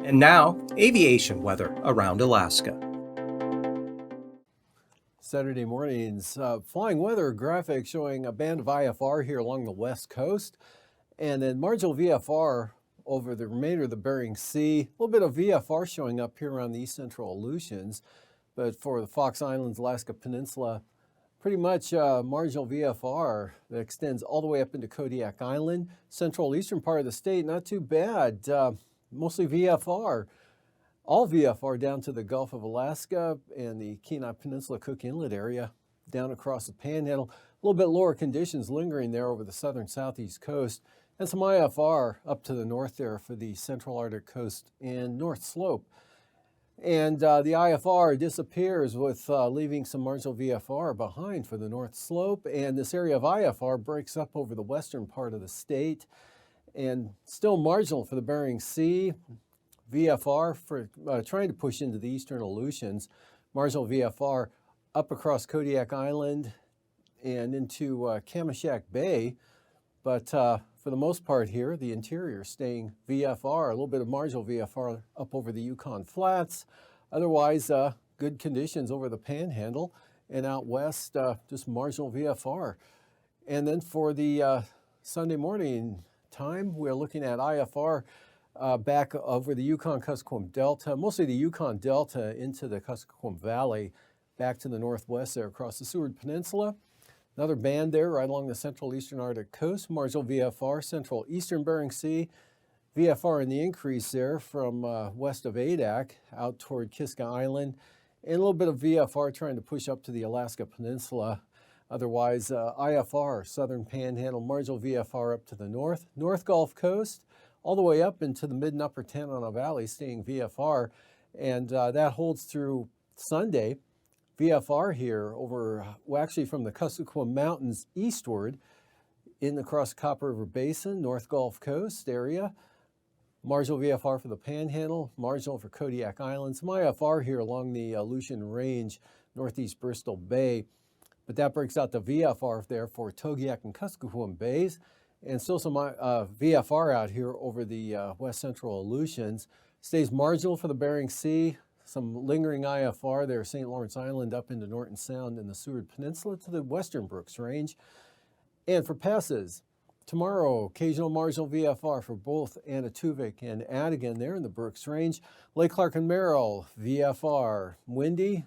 And now, aviation weather around Alaska. Saturday mornings, flying weather graphic showing a band of IFR here along the west coast, and then marginal VFR over the remainder of the Bering Sea. A little bit of VFR showing up here around the east central Aleutians, but for the Fox Islands, Alaska Peninsula, pretty much marginal VFR that extends all the way up into Kodiak Island. Central eastern part of the state, not too bad. Mostly VFR. All VFR down to the Gulf of Alaska and the Kenai Peninsula Cook Inlet area, down across the Panhandle. A little bit lower conditions lingering there over the southern southeast coast, and some IFR up to the north there for the central Arctic coast and North Slope. And the IFR disappears with leaving some marginal VFR behind for the North Slope, and this area of IFR breaks up over the western part of the state, and still marginal for the Bering Sea. VFR for trying to push into the eastern Aleutians, marginal VFR up across Kodiak Island and into Kamishak Bay, but for the most part here, the interior staying VFR, a little bit of marginal VFR up over the Yukon Flats. Otherwise, good conditions over the Panhandle, and out west, just marginal VFR. And then for the Sunday morning time, we're looking at IFR back over the Yukon-Kuskokwim Delta, mostly the Yukon Delta into the Kuskokwim Valley, back to the northwest there across the Seward Peninsula. Another band there right along the central eastern Arctic coast, marginal VFR, central eastern Bering Sea. VFR in the increase there from west of Adak out toward Kiska Island, and a little bit of VFR trying to push up to the Alaska Peninsula. Otherwise, IFR, southern Panhandle, marginal VFR up to the north, North Gulf Coast, all the way up into the mid and upper Tanana Valley, staying VFR, and that holds through Sunday. VFR here over, well, actually from the Kuskokwim Mountains eastward in across the Copper River Basin, North Gulf Coast area. Marginal VFR for the Panhandle, marginal for Kodiak Island. Some IFR here along the Aleutian Range, northeast Bristol Bay, but that breaks out the VFR there for Togiak and Kuskokwim Bays. And still some VFR out here over the west central Aleutians. Stays marginal for the Bering Sea. Some lingering IFR there, St. Lawrence Island up into Norton Sound and the Seward Peninsula to the western Brooks Range. And for passes, tomorrow, occasional marginal VFR for both Anatuvik and Adigan there in the Brooks Range. Lake Clark and Merrill, VFR. Windy,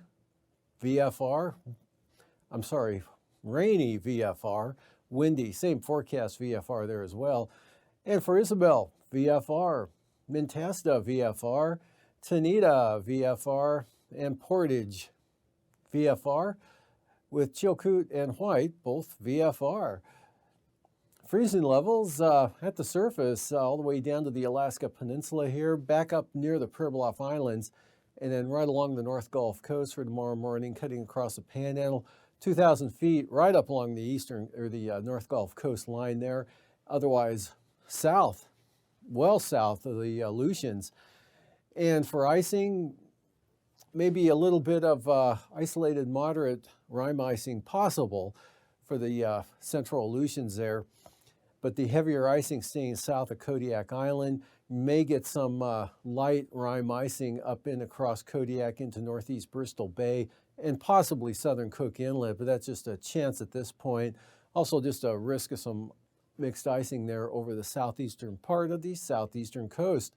VFR. I'm sorry, rainy VFR. Windy, same forecast VFR there as well. And for Isabel, VFR, Mintasta VFR, Tanita VFR, and Portage VFR, with Chilkoot and White both VFR. Freezing levels at the surface all the way down to the Alaska Peninsula here, back up near the Pribilof Islands, and then right along the North Gulf Coast for tomorrow morning, cutting across the Panhandle. 2,000 feet right up along the eastern or the North Gulf Coast line there. Otherwise, south, well south of the Aleutians. And for icing, maybe a little bit of isolated moderate rime icing possible for the central Aleutians there. But the heavier icing staying south of Kodiak Island. May get some light rime icing up in across Kodiak into northeast Bristol Bay and possibly southern Cook Inlet, but that's just a chance at this point. Also just a risk of some mixed icing there over the southeastern part of the southeastern coast.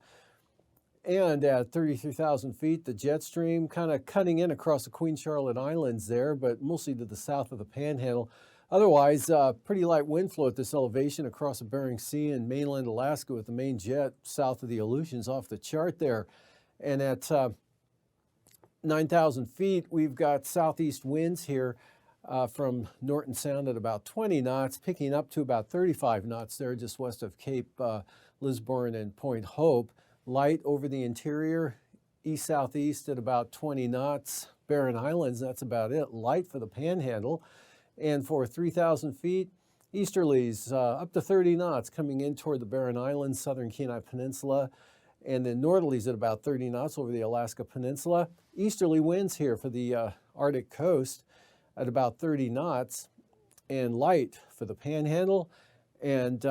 And at 33,000 feet, the jet stream kind of cutting in across the Queen Charlotte Islands there, but mostly to the south of the Panhandle. Otherwise, pretty light wind flow at this elevation across the Bering Sea and mainland Alaska, with the main jet south of the Aleutians off the chart there. And at 9,000 feet, we've got southeast winds here from Norton Sound at about 20 knots, picking up to about 35 knots there just west of Cape Lisburne and Point Hope. Light over the interior, east-southeast at about 20 knots. Barren Islands, that's about it. Light for the Panhandle. And for 3,000 feet, easterlies up to 30 knots coming in toward the Barren Islands, southern Kenai Peninsula. And then northerlies at about 30 knots over the Alaska Peninsula. Easterly winds here for the Arctic coast at about 30 knots, and light for the Panhandle. And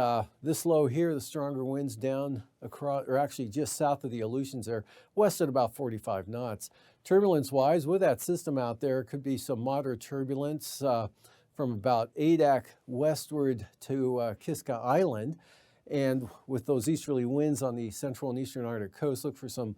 this low here, the stronger winds down across, or actually just south of the Aleutians there, west at about 45 knots. Turbulence-wise, with that system out there, could be some moderate turbulence from about Adak westward to Kiska Island. And with those easterly winds on the central and eastern Arctic coast, look for some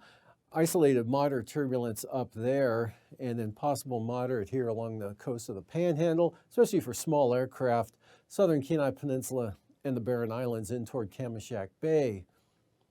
isolated moderate turbulence up there, and then possible moderate here along the coast of the Panhandle, especially for small aircraft, southern Kenai Peninsula and the Barren Islands in toward Kamishak Bay.